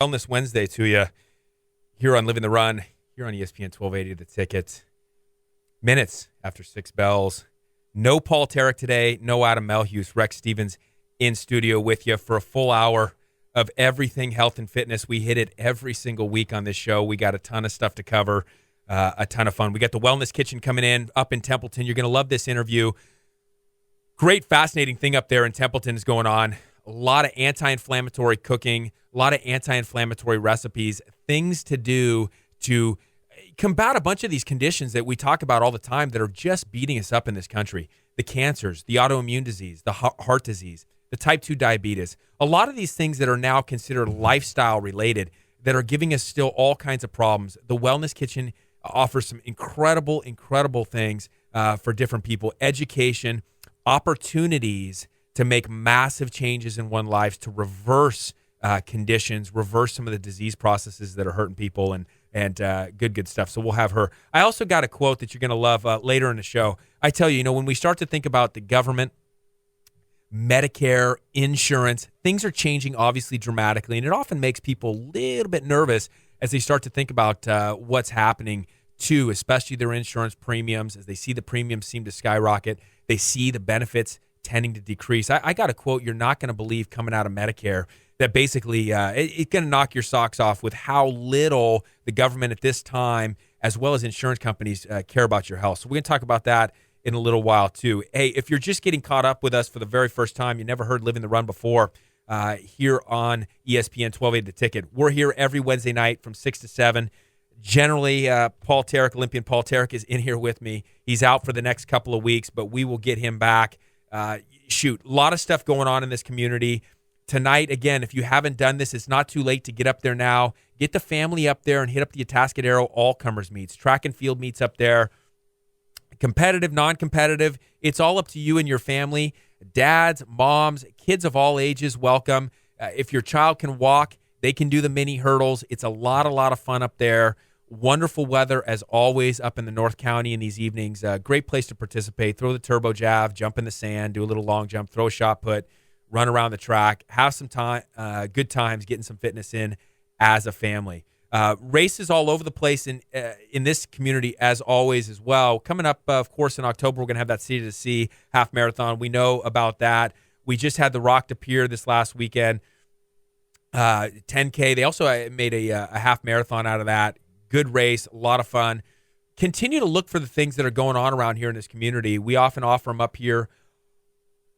Wellness Wednesday to you here on Living the Run, here on ESPN 1280 The Ticket. Minutes after 6 bells. No Paul Tarek today, no Adam Melhuse. Rex Stevens in studio with you for a full hour of everything health and fitness. We hit it every single week on this show. We got a ton of stuff to cover, a ton of fun. We got the Wellness Kitchen coming in up in Templeton. You're going to love this interview. Great, fascinating thing up there in Templeton is going on. A lot of anti-inflammatory cooking, a lot of anti-inflammatory recipes, things to do to combat a bunch of these conditions that we talk about all the time that are just beating us up in this country. The cancers, the autoimmune disease, the heart disease, the type 2 diabetes. A lot of these things that are now considered lifestyle related that are giving us still all kinds of problems. The Wellness Kitchen offers some incredible, incredible things for different people. Education, opportunities to make massive changes in one's lives, to reverse conditions, reverse some of the disease processes that are hurting people, and good stuff. So we'll have her. I also got a quote that you're going to love later in the show. I tell you, when we start to think about the government, Medicare, insurance, things are changing obviously dramatically, and it often makes people a little bit nervous as they start to think about what's happening to especially their insurance premiums. As they see the premiums seem to skyrocket, they see the benefits tending to decrease. I got a quote you're not going to believe coming out of Medicare that basically it's going to knock your socks off with how little the government at this time, as well as insurance companies, care about your health. So we're going to talk about that in a little while too. Hey, if you're just getting caught up with us for the very first time, you never heard Living the Run before, here on ESPN 1280 The Ticket. We're here every Wednesday night from 6 to 7. Generally, Paul Tarek, Olympian Paul Tarek, is in here with me. He's out for the next couple of weeks, but we will get him back. A lot of stuff going on in this community. Tonight, again, if you haven't done this, it's not too late to get up there now. Get the family up there and hit up the Atascadero All-Comers Meets. Track and field meets up there. Competitive, non-competitive, it's all up to you and your family. Dads, moms, kids of all ages, welcome. If your child can walk, they can do the mini hurdles. It's a lot of fun up there. Wonderful weather, as always, up in the North County in these evenings. Great place to participate. Throw the turbo jab, jump in the sand, do a little long jump, throw a shot put, run around the track, have some time, good times, getting some fitness in as a family. Races all over the place in this community, as always, as well. Coming up, of course, in October, we're going to have that City to Sea half marathon. We know about that. We just had the Rock to Pier this last weekend, 10K. They also made a half marathon out of that. Good race, a lot of fun. Continue to look for the things that are going on around here in this community. We often offer them up here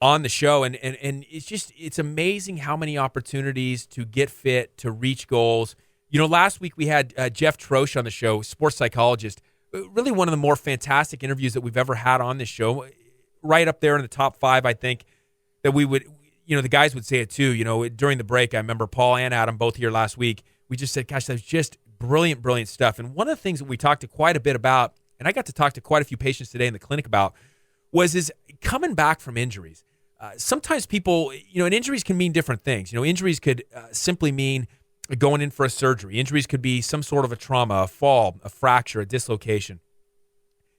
on the show, and it's amazing how many opportunities to get fit, to reach goals. Last week we had Jeff Troche on the show, sports psychologist. Really one of the more fantastic interviews that we've ever had on this show. Right up there in the top 5, I think, that we would, the guys would say it too. During the break, I remember Paul and Adam both here last week. We just said, gosh, that was just brilliant stuff. And one of the things that we talked to quite a bit about, and I got to talk to quite a few patients today in the clinic about, was coming back from injuries. Sometimes people, and injuries can mean different things. Injuries could simply mean going in for a surgery. Injuries could be some sort of a trauma, a fall, a fracture, a dislocation.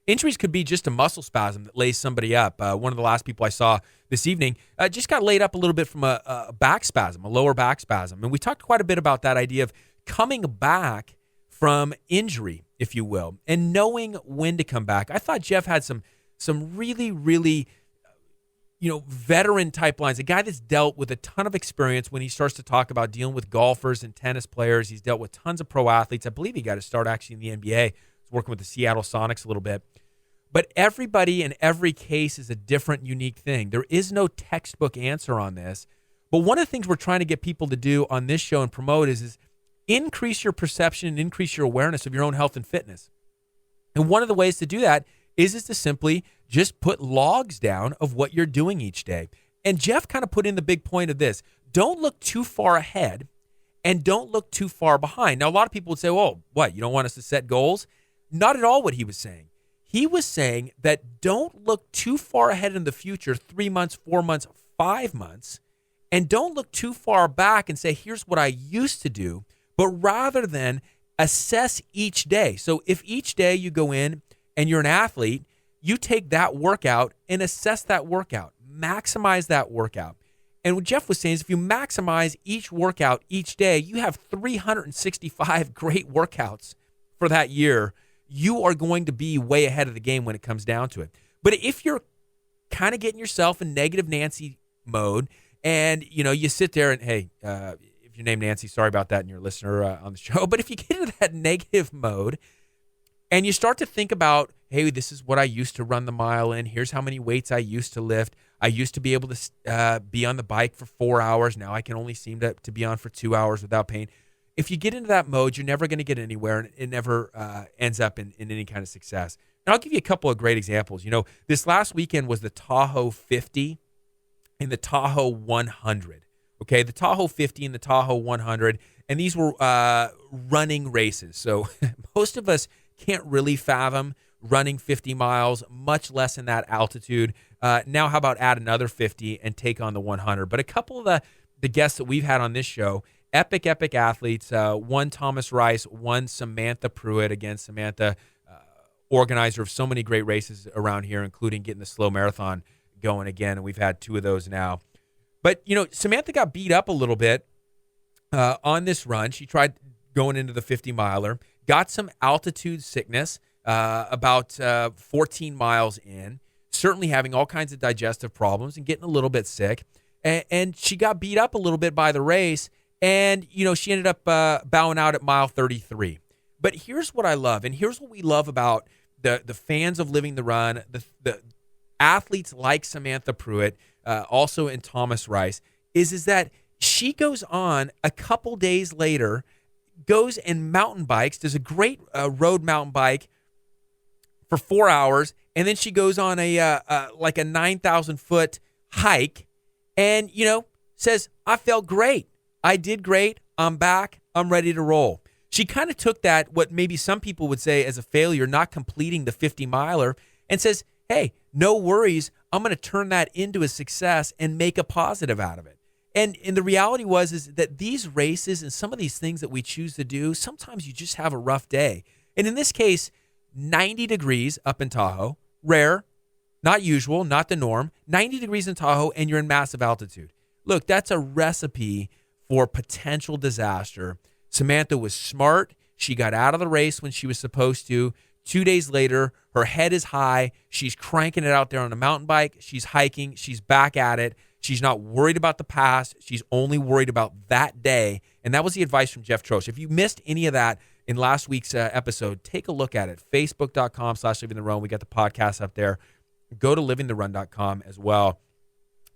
Injuries could be just a muscle spasm that lays somebody up. One of the last people I saw this evening just got laid up a little bit from a back spasm, a lower back spasm. And we talked quite a bit about that idea of coming back from injury, if you will, and knowing when to come back. I thought Jeff had some really veteran type lines, a guy that's dealt with a ton of experience when he starts to talk about dealing with golfers and tennis players. He's dealt with tons of pro athletes. I believe he got to start actually in the NBA. He's working with the Seattle Sonics a little bit. But everybody in every case is a different, unique thing. There is no textbook answer on this. But one of the things we're trying to get people to do on this show and promote is increase your perception and increase your awareness of your own health and fitness. And one of the ways to do that is to simply just put logs down of what you're doing each day. And Jeff kind of put in the big point of this. Don't look too far ahead and don't look too far behind. Now, a lot of people would say, well, what, you don't want us to set goals? Not at all what he was saying. He was saying that don't look too far ahead in the future, 3 months, 4 months, 5 months, and don't look too far back and say, here's what I used to do, but rather than assess each day. So if each day you go in and you're an athlete, you take that workout and assess that workout, maximize that workout, And what Jeff was saying is if you maximize each workout each day, you have 365 great workouts for that year. You are going to be way ahead of the game when it comes down to it. But if you're kind of getting yourself in negative Nancy mode and, you sit there and, hey, if you're named Nancy, sorry about that and you're a listener on the show. But if you get into that negative mode and you start to think about, hey, this is what I used to run the mile in. Here's how many weights I used to lift. I used to be able to be on the bike for 4 hours. Now I can only seem to be on for 2 hours without pain. If you get into that mode, you're never going to get anywhere, and it never ends up in any kind of success. And I'll give you a couple of great examples. This last weekend was the Tahoe 50 and the Tahoe 100. Okay, the Tahoe 50 and the Tahoe 100, and these were running races. So most of us can't really fathom running 50 miles, much less in that altitude. Now, how about add another 50 and take on the 100? But a couple of the guests that we've had on this show, epic athletes, one Thomas Rice, one Samantha Pruitt. Again, Samantha, organizer of so many great races around here, including getting the slow marathon going again, and we've had 2 of those now. But, Samantha got beat up a little bit on this run. She tried going into the 50-miler, got some altitude sickness about 14 miles in, certainly having all kinds of digestive problems and getting a little bit sick. And she got beat up a little bit by the race, and, she ended up bowing out at mile 33. But here's what I love, and here's what we love about the fans of Living the Run, the athletes like Samantha Pruitt, also in Thomas Rice, is that she goes on a couple days later, goes and mountain bikes, does a great road mountain bike for 4 hours, and then she goes on a 9,000-foot hike and, says, I felt great. I did great. I'm back. I'm ready to roll. She kind of took that, what maybe some people would say as a failure, not completing the 50-miler, and says, hey, no worries. I'm going to turn that into a success and make a positive out of it. And the reality is that these races and some of these things that we choose to do, sometimes you just have a rough day. And in this case, 90 degrees up in Tahoe, rare, not usual, not the norm, 90 degrees in Tahoe, and you're in massive altitude. Look, that's a recipe for potential disaster. Samantha was smart. She got out of the race when she was supposed to. 2 days later, her head is high. She's cranking it out there on a mountain bike. She's hiking. She's back at it. She's not worried about the past. She's only worried about that day. And that was the advice from Jeff Trost. If you missed any of that in last week's episode, take a look at it. Facebook.com/livingtherun. We got the podcast up there. Go to livingtherun.com as well.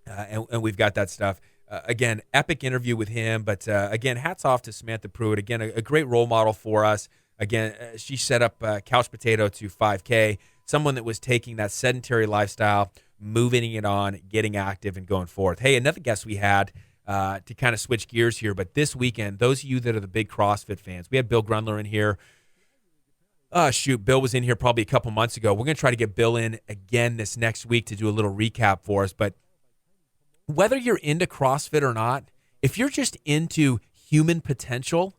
And we've got that stuff. Again, epic interview with him. But again, hats off to Samantha Pruitt. Again, a great role model for us. Again, she set up Couch Potato to 5K, someone that was taking that sedentary lifestyle, moving it on, getting active, and going forth. Hey, another guest we had to kind of switch gears here, but this weekend, those of you that are the big CrossFit fans, we had Bill Grundler in here. Bill was in here probably a couple months ago. We're going to try to get Bill in again this next week to do a little recap for us. But whether you're into CrossFit or not, if you're just into human potential,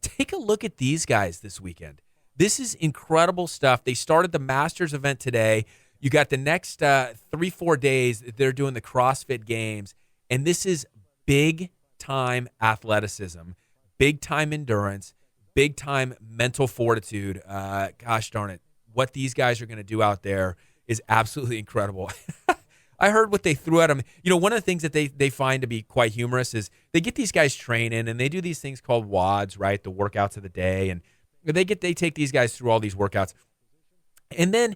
take a look at these guys this weekend. This is incredible stuff. They started the Masters event today. You got the next 3-4 days, they're doing the CrossFit Games. And this is big-time athleticism, big-time endurance, big-time mental fortitude. Gosh darn it. What these guys are going to do out there is absolutely incredible. I heard what they threw at them. One of the things that they find to be quite humorous is they get these guys training, and they do these things called WODs, right? The workouts of the day. And they take these guys through all these workouts. And then,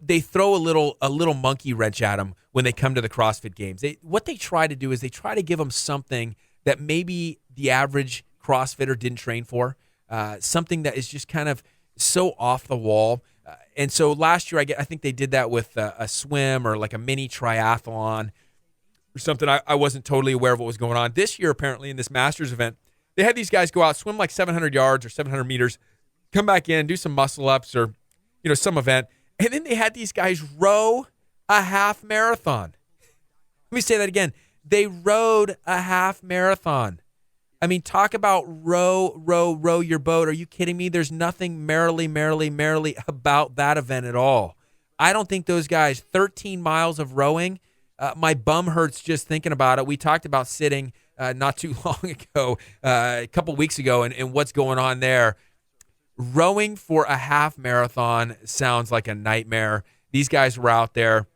they throw a little monkey wrench at them when they come to the CrossFit Games. What they try to do is they try to give them something that maybe the average CrossFitter didn't train for, something that is just kind of so off the wall. And so last year, I think they did that with a swim or like a mini triathlon or something. I wasn't totally aware of what was going on. This year, apparently, in this Masters event, they had these guys go out, swim like 700 yards or 700 meters, come back in, do some muscle-ups or, some event. And then they had these guys row a half marathon. Let me say that again. They rowed a half marathon. I mean, talk about row your boat. Are you kidding me? There's nothing merrily about that event at all. I don't think those guys, 13 miles of rowing, My bum hurts just thinking about it. We talked about sitting not too long ago, a couple weeks ago, and what's going on there. Rowing for a half marathon sounds like a nightmare. These guys were out there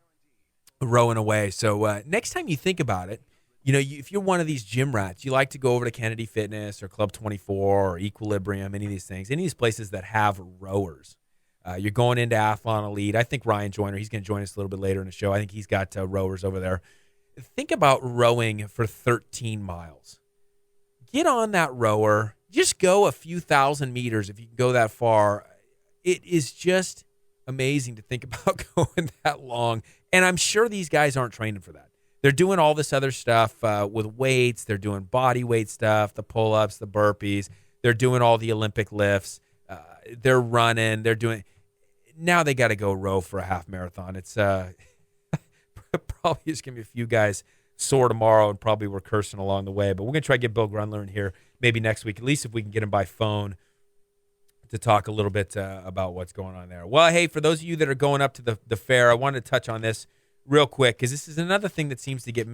rowing away. So next time you think about it, if you're one of these gym rats, you like to go over to Kennedy Fitness or Club 24 or Equilibrium, any of these things, any of these places that have rowers. You're going into Athlon Elite. I think Ryan Joyner, he's going to join us a little bit later in the show. I think he's got rowers over there. Think about rowing for 13 miles. Get on that rower. Just go a few thousand meters if you can go that far. It is just amazing to think about going that long. And I'm sure these guys aren't training for that. They're doing all this other stuff with weights. They're doing body weight stuff, the pull-ups, the burpees. They're doing all the Olympic lifts. They're running. They're doing. Now they got to go row for a half marathon. It's probably just going to be a few guys sore tomorrow, and probably we're cursing along the way. But we're going to try to get Bill Grundler in here maybe next week, at least if we can get him by phone to talk a little bit about what's going on there. Well, hey, for those of you that are going up to the fair, I wanted to touch on this real quick because this is another thing that seems to get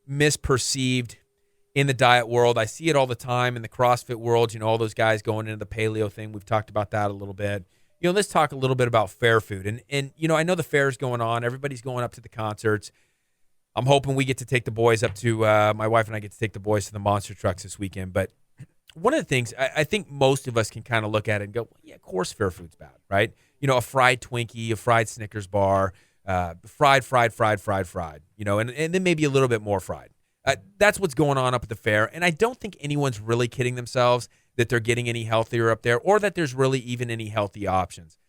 misperceived in the diet world. I see it all the time in the CrossFit world, all those guys going into the paleo thing. We've talked about that a little bit. Let's talk a little bit about fair food. And I know the fair is going on. Everybody's going up to the concerts. I'm hoping we get to take the boys up to, my wife and I get to take the boys to the monster trucks this weekend. But one of the things, I think most of us can kind of look at it and go, well, yeah, of course fair food's bad, right? A fried Twinkie, a fried Snickers bar, fried, and then maybe a little bit more fried. That's what's going on up at the fair. And I don't think anyone's really kidding themselves that they're getting any healthier up there or that there's really even any healthy options.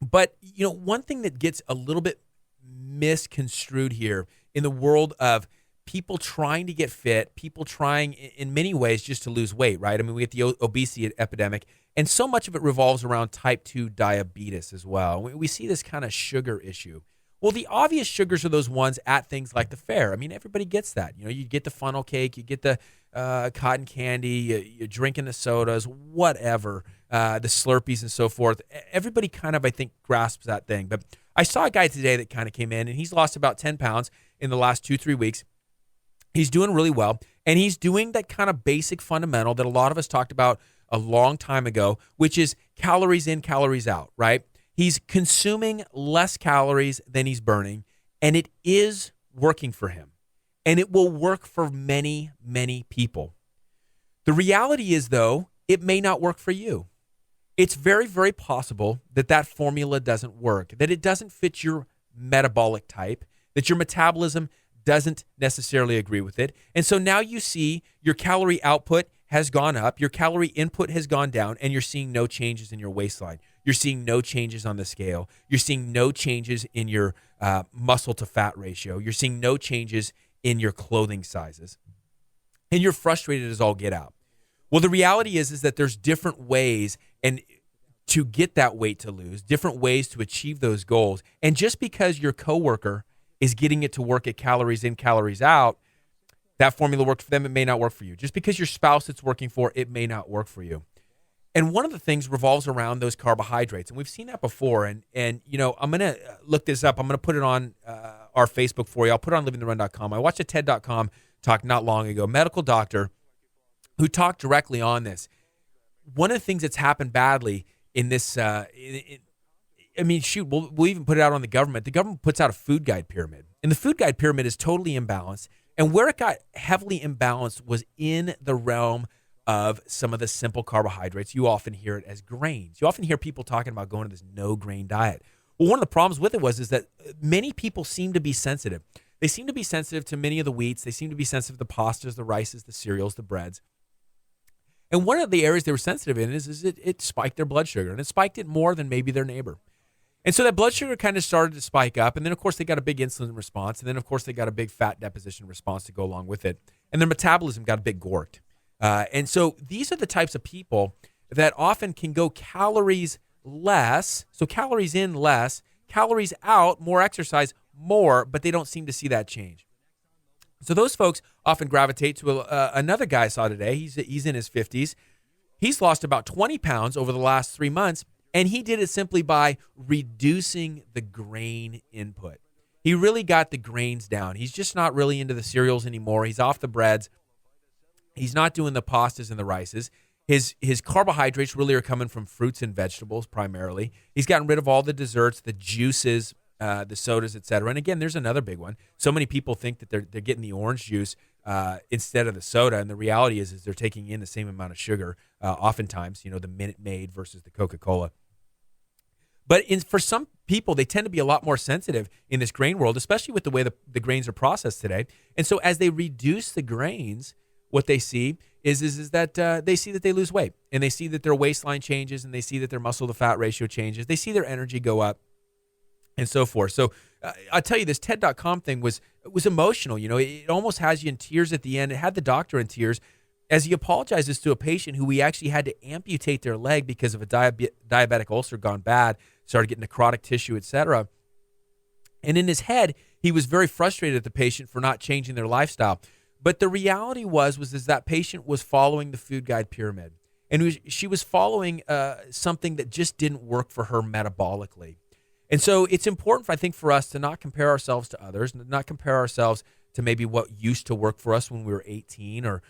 But, one thing that gets a little bit misconstrued here in the world of people trying to get fit, people trying in many ways just to lose weight, right? I mean, we get the obesity epidemic, and so much of it revolves around type 2 diabetes as well. We see this kind of sugar issue. Well, the obvious sugars are those ones at things like the fair. I mean, everybody gets that. You get the funnel cake, you get the cotton candy, you're drinking the sodas, whatever, the Slurpees and so forth. Everybody kind of, I think, grasps that thing. But I saw a guy today that kind of came in, and he's lost about 10 pounds in the last 2-3 weeks. He's doing really well, and he's doing that kind of basic fundamental that a lot of us talked about a long time ago, which is calories in, calories out, right? He's consuming less calories than he's burning, and it is working for him. And it will work for many, many people. The reality is, though, it may not work for you. It's very, very possible that that formula doesn't work, that it doesn't fit your metabolic type, that your metabolism doesn't necessarily agree with it. And so now you see your calorie output has gone up, your calorie input has gone down, and you're seeing no changes in your waistline. You're seeing no changes on the scale. You're seeing no changes in your muscle to fat ratio. You're seeing no changes in your clothing sizes. And you're frustrated as all get out. Well, the reality is that there's different ways and to get that weight to lose, different ways to achieve those goals. And just because your coworker is getting it to work at calories in, calories out, that formula worked for them, it may not work for you. Just because your spouse it's working for, it may not work for you. And one of the things revolves around those carbohydrates. And we've seen that before. And I'm going to look this up. I'm going to put it on our Facebook for you. I'll put it on livingtherun.com. I watched a TED.com talk not long ago, medical doctor who talked directly on this. One of the things that's happened badly in this, we'll even put it out on the government. The government puts out a food guide pyramid. And the food guide pyramid is totally imbalanced. And where it got heavily imbalanced was in the realm of some of the simple carbohydrates. You often hear it as grains. You often hear people talking about going to this no-grain diet. Well, one of the problems with it is that many people seem to be sensitive. They seem to be sensitive to many of the wheats. They seem to be sensitive to the pastas, the rices, the cereals, the breads. And one of the areas they were sensitive in is it spiked their blood sugar, and it spiked it more than maybe their neighbor. And so that blood sugar kind of started to spike up, and then, of course, they got a big insulin response, and then, of course, they got a big fat deposition response to go along with it, and their metabolism got a bit gorked. And so these are the types of people that often can go calories less, so calories in less, calories out, more exercise, more, but they don't seem to see that change. So those folks often gravitate to another guy I saw today. He's in his 50s. He's lost about 20 pounds over the last 3 months, and he did it simply by reducing the grain input. He really got the grains down. He's just not really into the cereals anymore. He's off the breads. He's not doing the pastas and the rices. His carbohydrates really are coming from fruits and vegetables primarily. He's gotten rid of all the desserts, the juices, the sodas, etc. And again, there's another big one. So many people think that they're getting the orange juice instead of the soda, and the reality is they're taking in the same amount of sugar. Oftentimes, the Minute Maid versus the Coca-Cola. But for some people, they tend to be a lot more sensitive in this grain world, especially with the way the grains are processed today. And so as they reduce the grains, what they see is that they see that they lose weight, and they see that their waistline changes, and they see that their muscle to fat ratio changes. They see their energy go up, and so forth. So I'll tell you, this TED.com thing was emotional. It almost has you in tears at the end. It had the doctor in tears as he apologizes to a patient who we actually had to amputate their leg because of a diabetic ulcer gone bad, started getting necrotic tissue, etc. And in his head, he was very frustrated at the patient for not changing their lifestyle. But the reality was that patient was following the food guide pyramid, and she was following something that just didn't work for her metabolically. And so it's important, I think, for us to not compare ourselves to others, not compare ourselves to maybe what used to work for us when we were 18 or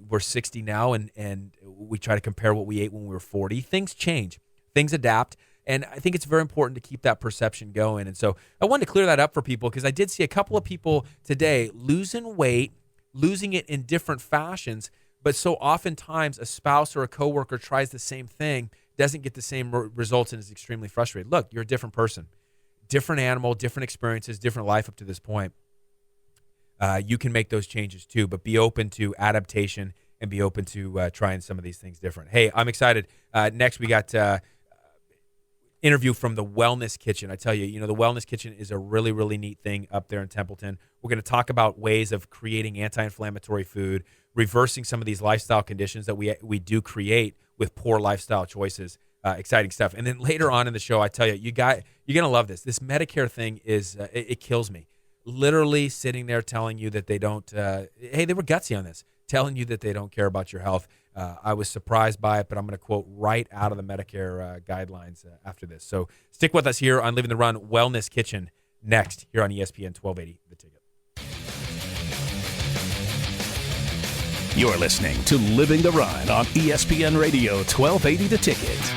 we're 60 now, and we try to compare what we ate when we were 40. Things change, things adapt, and I think it's very important to keep that perception going. And so I wanted to clear that up for people because I did see a couple of people today losing weight, losing it in different fashions, but so oftentimes a spouse or a coworker tries the same thing, doesn't get the same results, and is extremely frustrated. Look, you're a different person, different animal, different experiences, different life up to this point. You can make those changes too, but be open to adaptation and be open to trying some of these things different. Hey, I'm excited. Next, we got interview from the Wellness Kitchen. I tell you, the Wellness Kitchen is a really, really neat thing up there in Templeton. We're going to talk about ways of creating anti-inflammatory food, reversing some of these lifestyle conditions that we do create with poor lifestyle choices. Exciting stuff. And then later on in the show, I tell you, you're going to love this. This Medicare thing it kills me. Literally sitting there telling you that they don't, hey, they were gutsy on this, telling you that they don't care about your health. I was surprised by it, but I'm going to quote right out of the Medicare guidelines after this. So stick with us here on Living the Run Wellness Kitchen next here on ESPN 1280, The Ticket. You're listening to Living the Run on ESPN Radio 1280, The Ticket.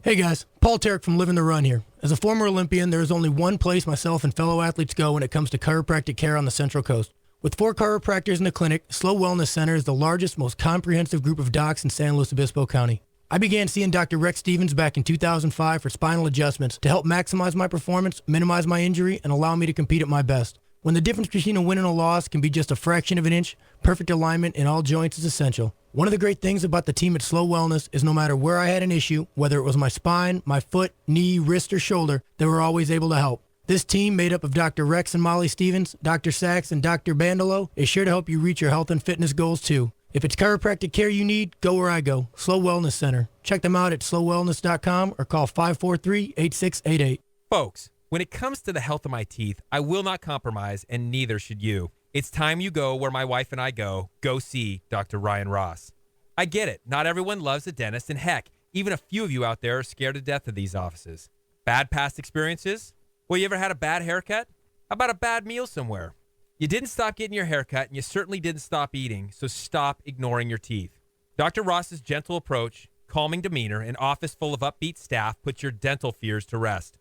Hey guys, Paul Tarek from Living the Run here. As a former Olympian, there is only one place myself and fellow athletes go when it comes to chiropractic care on the Central Coast. With 4 chiropractors in the clinic, Slow Wellness Center is the largest, most comprehensive group of docs in San Luis Obispo County. I began seeing Dr. Rex Stevens back in 2005 for spinal adjustments to help maximize my performance, minimize my injury, and allow me to compete at my best. When the difference between a win and a loss can be just a fraction of an inch, perfect alignment in all joints is essential. One of the great things about the team at Slow Wellness is no matter where I had an issue, whether it was my spine, my foot, knee, wrist, or shoulder, they were always able to help. This team, made up of Dr. Rex and Molly Stevens, Dr. Sachs, and Dr. Bandolo, is sure to help you reach your health and fitness goals too. If it's chiropractic care you need, go where I go, Slow Wellness Center. Check them out at slowwellness.com or call 543-8688. Folks, when it comes to the health of my teeth, I will not compromise, and neither should you. It's time you go where my wife and I go. Go see Dr. Ryan Ross. I get it. Not everyone loves a dentist, and heck, even a few of you out there are scared to death of these offices. Bad past experiences? Well, you ever had a bad haircut? How about a bad meal somewhere? You didn't stop getting your haircut, and you certainly didn't stop eating, so stop ignoring your teeth. Dr. Ross's gentle approach, calming demeanor, and office full of upbeat staff put your dental fears to rest.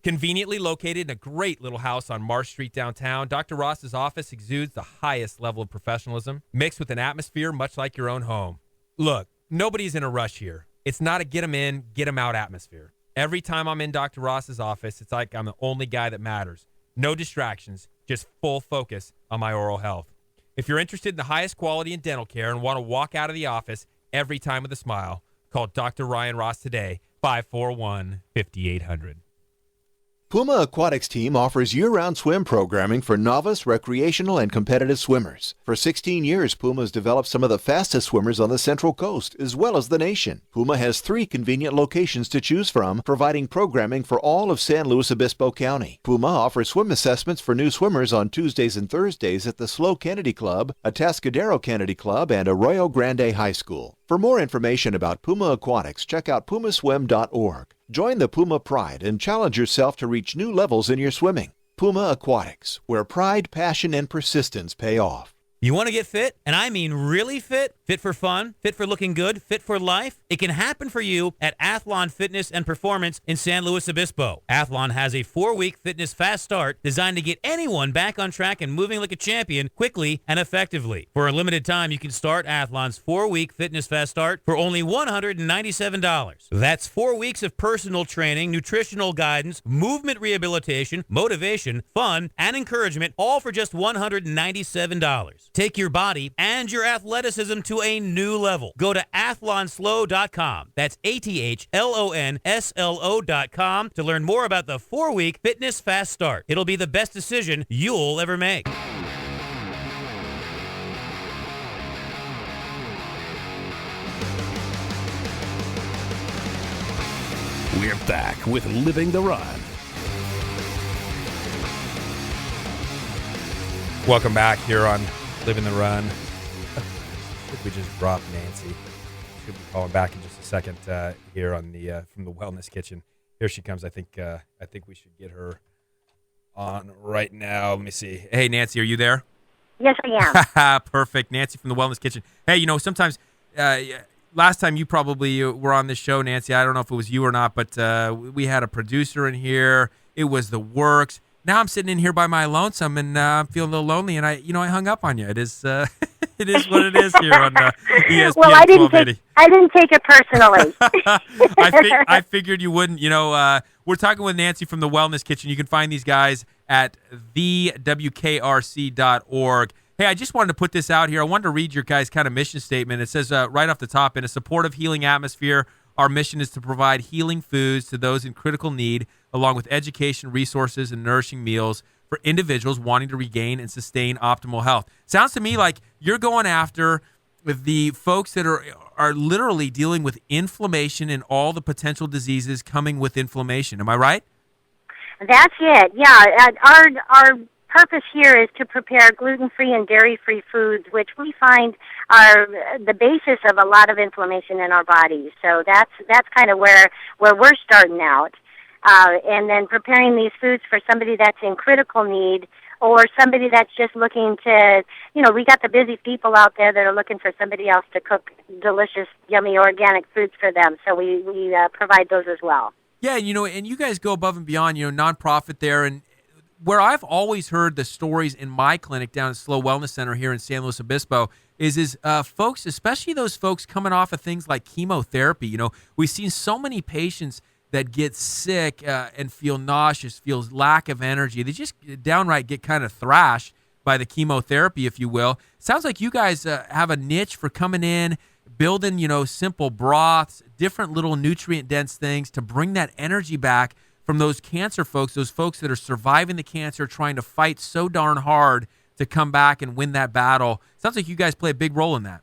Conveniently located in a great little house on Marsh Street downtown, Dr. Ross's office exudes the highest level of professionalism, mixed with an atmosphere much like your own home. Look, nobody's in a rush here. It's not a get 'em in, get 'em out atmosphere. Every time I'm in Dr. Ross's office, it's like I'm the only guy that matters. No distractions, just full focus on my oral health. If you're interested in the highest quality in dental care and want to walk out of the office every time with a smile, call Dr. Ryan Ross today, 541-5800. Puma Aquatics team offers year-round swim programming for novice, recreational, and competitive swimmers. For 16 years, Puma has developed some of the fastest swimmers on the Central Coast, as well as the nation. Puma has 3 convenient locations to choose from, providing programming for all of San Luis Obispo County. Puma offers swim assessments for new swimmers on Tuesdays and Thursdays at the SLO Kennedy Club, Atascadero Kennedy Club, and Arroyo Grande High School. For more information about Puma Aquatics, check out pumaswim.org. Join the Puma Pride and challenge yourself to reach new levels in your swimming. Puma Aquatics, where pride, passion, and persistence pay off. You want to get fit? And I mean really fit? Fit for fun? Fit for looking good? Fit for life? It can happen for you at Athlon Fitness and Performance in San Luis Obispo. Athlon has a 4-week fitness fast start designed to get anyone back on track and moving like a champion quickly and effectively. For a limited time, you can start Athlon's 4-week fitness fast start for only $197. That's 4 weeks of personal training, nutritional guidance, movement rehabilitation, motivation, fun, and encouragement, all for just $197. Take your body and your athleticism to a new level. Go to athlonslo.com. That's ATHLONSLO.com to learn more about the 4-week fitness fast start. It'll be the best decision you'll ever make. We're back with Living the Run. Welcome back here on Living the Run. I think we just dropped Nancy. She'll be calling back in just a second here on the from the Wellness Kitchen. Here she comes. I think we should get her on right now. Let me see. Hey, Nancy, are you there? Yes, I am. Perfect. Nancy from the Wellness Kitchen. Hey, sometimes last time you probably were on this show, Nancy, I don't know if it was you or not, but we had a producer in here. It was the works. Now I'm sitting in here by my lonesome, and I'm feeling a little lonely, and I hung up on you. It is it is what it is here on ESPN. Well, I didn't take it personally. I figured you wouldn't. We're talking with Nancy from the Wellness Kitchen. You can find these guys at thewkrc.org. Hey, I just wanted to put this out here. I wanted to read your guys' kind of mission statement. It says right off the top, in a supportive, healing atmosphere, our mission is to provide healing foods to those in critical need, along with education, resources, and nourishing meals for individuals wanting to regain and sustain optimal health. Sounds to me like you're going after the folks that are literally dealing with inflammation and all the potential diseases coming with inflammation. Am I right? That's it. Yeah. Our purpose here is to prepare gluten-free and dairy-free foods, which we find are the basis of a lot of inflammation in our bodies. So that's kind of where we're starting out. And then preparing these foods for somebody that's in critical need, or somebody that's just looking to, we got the busy people out there that are looking for somebody else to cook delicious, yummy, organic foods for them. So we provide those as well. Yeah, and you guys go above and beyond, nonprofit there. And where I've always heard the stories in my clinic down at SLO Wellness Center here in San Luis Obispo is folks, especially those folks coming off of things like chemotherapy. We've seen so many patients that get sick and feel nauseous, feels lack of energy. They just downright get kind of thrashed by the chemotherapy, if you will. Sounds like you guys have a niche for coming in, building, simple broths, different little nutrient-dense things to bring that energy back from those cancer folks, those folks that are surviving the cancer, trying to fight so darn hard to come back and win that battle. Sounds like you guys play a big role in that.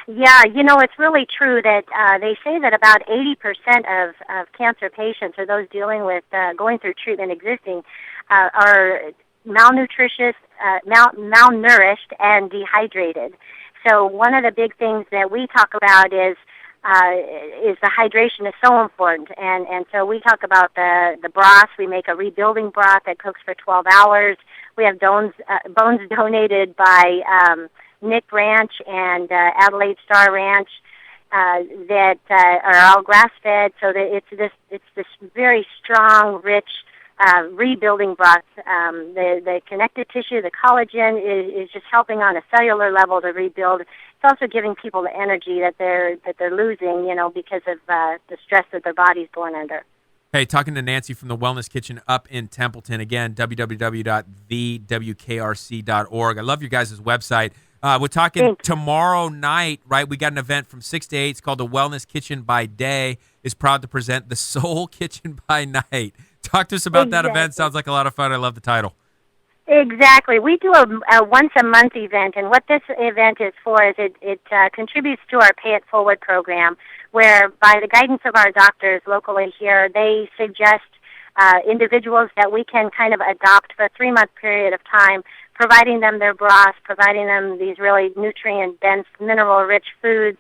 Yeah, it's really true that they say that about 80% of cancer patients, or those dealing with going through treatment existing, are malnourished and dehydrated. So one of the big things that we talk about is the hydration is so important, and so we talk about the broth. We make a rebuilding broth that cooks for 12 hours. We have bones donated by Nick Ranch and Adelaide Star Ranch that are all grass-fed, so that it's this very strong, rich rebuilding broth. The connective tissue, the collagen, is just helping on a cellular level to rebuild. It's also giving people the energy that they're losing, because of the stress that their body's going under. Hey, talking to Nancy from the Wellness Kitchen up in Templeton. Again, www.thewkrc.org. I love your guys' website. We're talking tomorrow night, right? We got an event from 6 to 8. It's called the Wellness Kitchen by Day. Is proud to present the Soul Kitchen by Night. Talk to us about that Exactly. event. Sounds like a lot of fun. I love the title. Exactly. We do a once-a-month event, and what this event is for is it contributes to our Pay It Forward program, where by the guidance of our doctors locally here, they suggest individuals that we can kind of adopt for a 3-month period of time, providing them their broths, providing them these really nutrient-dense, mineral-rich foods,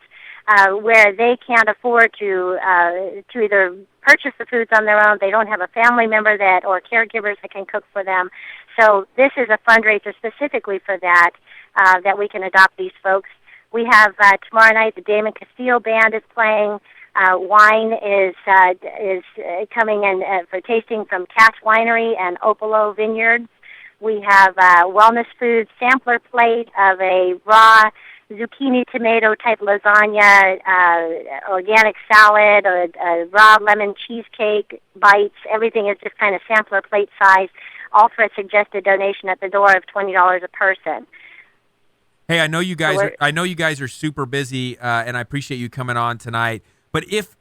where they can't afford to either purchase the foods on their own. They don't have a family member that or caregivers that can cook for them. So this is a fundraiser specifically for that, that we can adopt these folks. We have tomorrow night the Damon Castillo Band is playing. Wine is coming in for tasting from Cass Winery and Opolo Vineyards. We have a wellness food sampler plate of a raw zucchini tomato type lasagna, organic salad, a raw lemon cheesecake, bites. Everything is just kind of sampler plate size, all for a suggested donation at the door of $20 a person. Hey, I know you guys are super busy, and I appreciate you coming on tonight. But if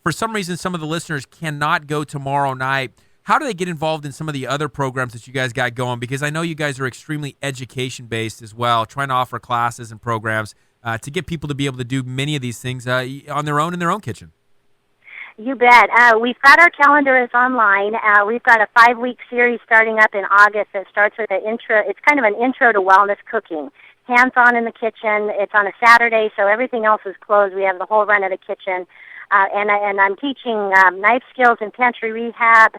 for some reason some of the listeners cannot go tomorrow night, how do they get involved in some of the other programs that you guys got going? Because I know you guys are extremely education-based as well, trying to offer classes and programs to get people to be able to do many of these things on their own in their own kitchen. You bet. We've got our calendar is online. We've got a 5-week series starting up in August that starts with an intro. It's kind of an intro to wellness cooking. Hands-on in the kitchen. It's on a Saturday, so everything else is closed. We have the whole run of the kitchen. And I'm teaching knife skills and pantry rehab.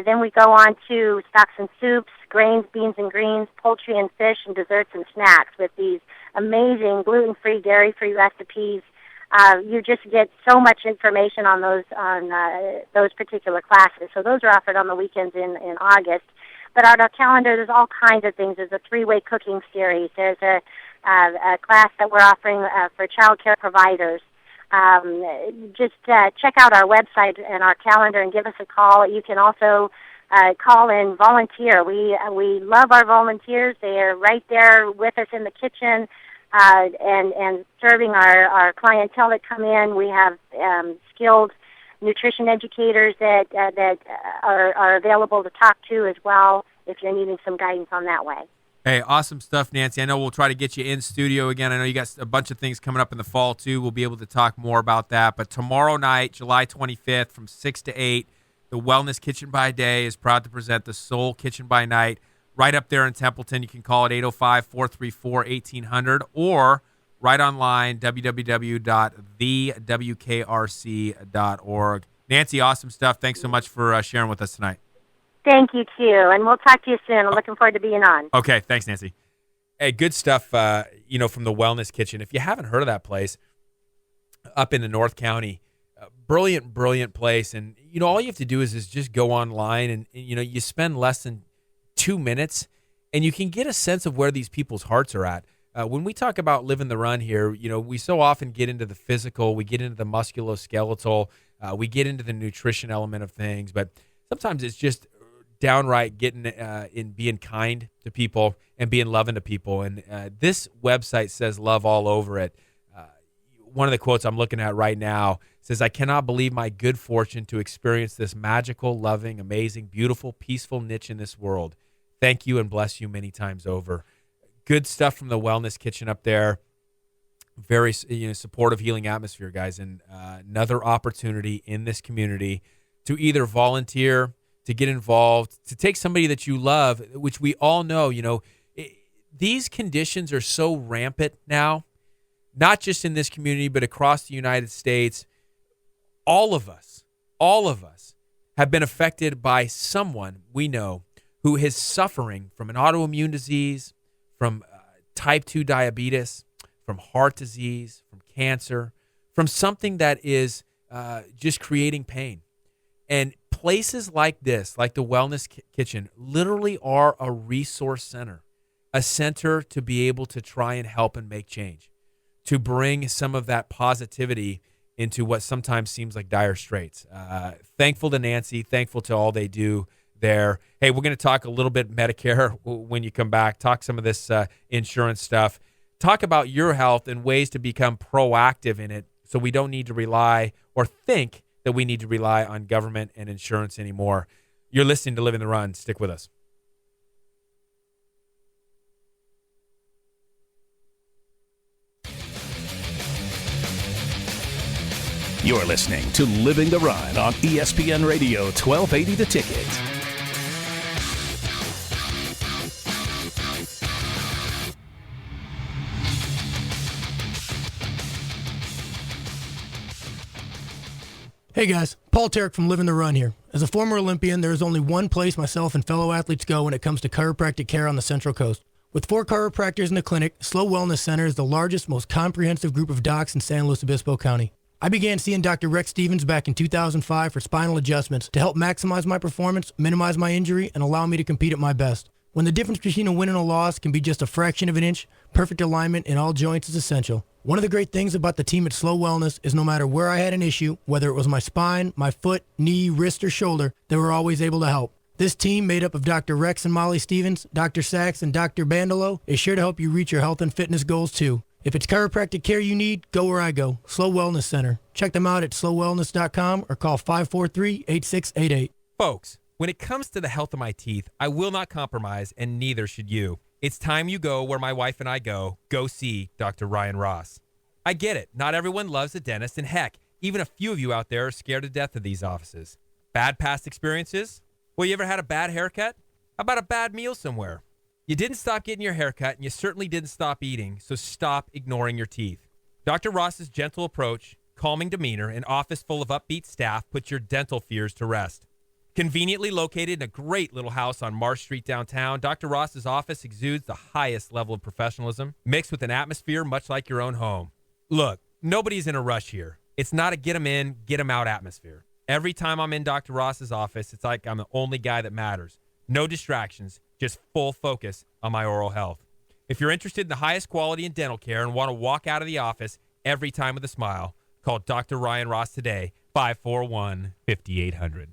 Then we go on to stocks and soups, grains, beans and greens, poultry and fish, and desserts and snacks with these amazing gluten-free, dairy-free recipes. You just get so much information on those particular classes. So those are offered on the weekends in August. But on our calendar, there's all kinds of things. There's a 3-way cooking series. There's a class that we're offering for child care providers. Just check out our website and our calendar and give us a call. You can also call and volunteer. We love our volunteers. They are right there with us in the kitchen and serving our clientele that come in. We have skilled nutrition educators that are available to talk to as well if you're needing some guidance on that way. Hey, awesome stuff, Nancy. I know we'll try to get you in studio again. I know you got a bunch of things coming up in the fall, too. We'll be able to talk more about that. But tomorrow night, July 25th, from 6 to 8, the Wellness Kitchen by Day is proud to present the Soul Kitchen by Night right up there in Templeton. You can call it 805-434-1800 or right online, www.thewkrc.org. Nancy, awesome stuff. Thanks so much for sharing with us tonight. Thank you, too, and we'll talk to you soon. I'm looking forward to being on. Okay, thanks, Nancy. Hey, good stuff, from the Wellness Kitchen. If you haven't heard of that place, up in the North County, brilliant place. And, all you have to do is just go online and, you spend less than 2 minutes, and you can get a sense of where these people's hearts are at. When we talk about living the run here, we so often get into the physical, we get into the musculoskeletal, we get into the nutrition element of things, but sometimes it's just downright getting in being kind to people and being loving to people. And this website says love all over it. One of the quotes I'm looking at right now says, "I cannot believe my good fortune to experience this magical, loving, amazing, beautiful, peaceful niche in this world. Thank you and bless you many times over." Good stuff from the Wellness Kitchen up there. Very supportive, healing atmosphere, guys. And another opportunity in this community to either volunteer, to get involved, to take somebody that you love, which we all know, these conditions are so rampant now, not just in this community, but across the United States. All of us have been affected by someone we know who is suffering from an autoimmune disease, from type 2 diabetes, from heart disease, from cancer, from something that is just creating pain. And places like this, like the Wellness Kitchen, literally are a resource center, a center to be able to try and help and make change, to bring some of that positivity into what sometimes seems like dire straits. Thankful to Nancy, thankful to all they do there. Hey, we're going to talk a little bit Medicare when you come back, talk some of this insurance stuff, talk about your health and ways to become proactive in it so we don't need to rely or think that we need to rely on government and insurance anymore. You're listening to Living the Run. Stick with us. You're listening to Living the Run on ESPN Radio 1280 The Ticket. Hey guys, Paul Tarek from Living the Run here. As a former Olympian, there is only one place myself and fellow athletes go when it comes to chiropractic care on the Central Coast. With 4 chiropractors in the clinic, Slow Wellness Center is the largest, most comprehensive group of docs in San Luis Obispo County. I began seeing Dr. Rex Stevens back in 2005 for spinal adjustments to help maximize my performance, minimize my injury, and allow me to compete at my best. When the difference between a win and a loss can be just a fraction of an inch, perfect alignment in all joints is essential. One of the great things about the team at Slow Wellness is no matter where I had an issue, whether it was my spine, my foot, knee, wrist, or shoulder, they were always able to help. This team, made up of Dr. Rex and Molly Stevens, Dr. Sachs, and Dr. Bandolo, is sure to help you reach your health and fitness goals too. If it's chiropractic care you need, go where I go, Slow Wellness Center. Check them out at slowwellness.com or call 543-8688. Folks, when it comes to the health of my teeth, I will not compromise, and neither should you. It's time you go where my wife and I go. Go see Dr. Ryan Ross. I get it. Not everyone loves a dentist, and heck, even a few of you out there are scared to death of these offices. Bad past experiences? Well, you ever had a bad haircut? How about a bad meal somewhere? You didn't stop getting your haircut, and you certainly didn't stop eating, so stop ignoring your teeth. Dr. Ross's gentle approach, calming demeanor, and office full of upbeat staff put your dental fears to rest. Conveniently located in a great little house on Marsh Street downtown, Dr. Ross's office exudes the highest level of professionalism, mixed with an atmosphere much like your own home. Look, nobody's in a rush here. It's not a get 'em in, get 'em out atmosphere. Every time I'm in Dr. Ross's office, it's like I'm the only guy that matters. No distractions, just full focus on my oral health. If you're interested in the highest quality in dental care and want to walk out of the office every time with a smile, call Dr. Ryan Ross today, 541-5800.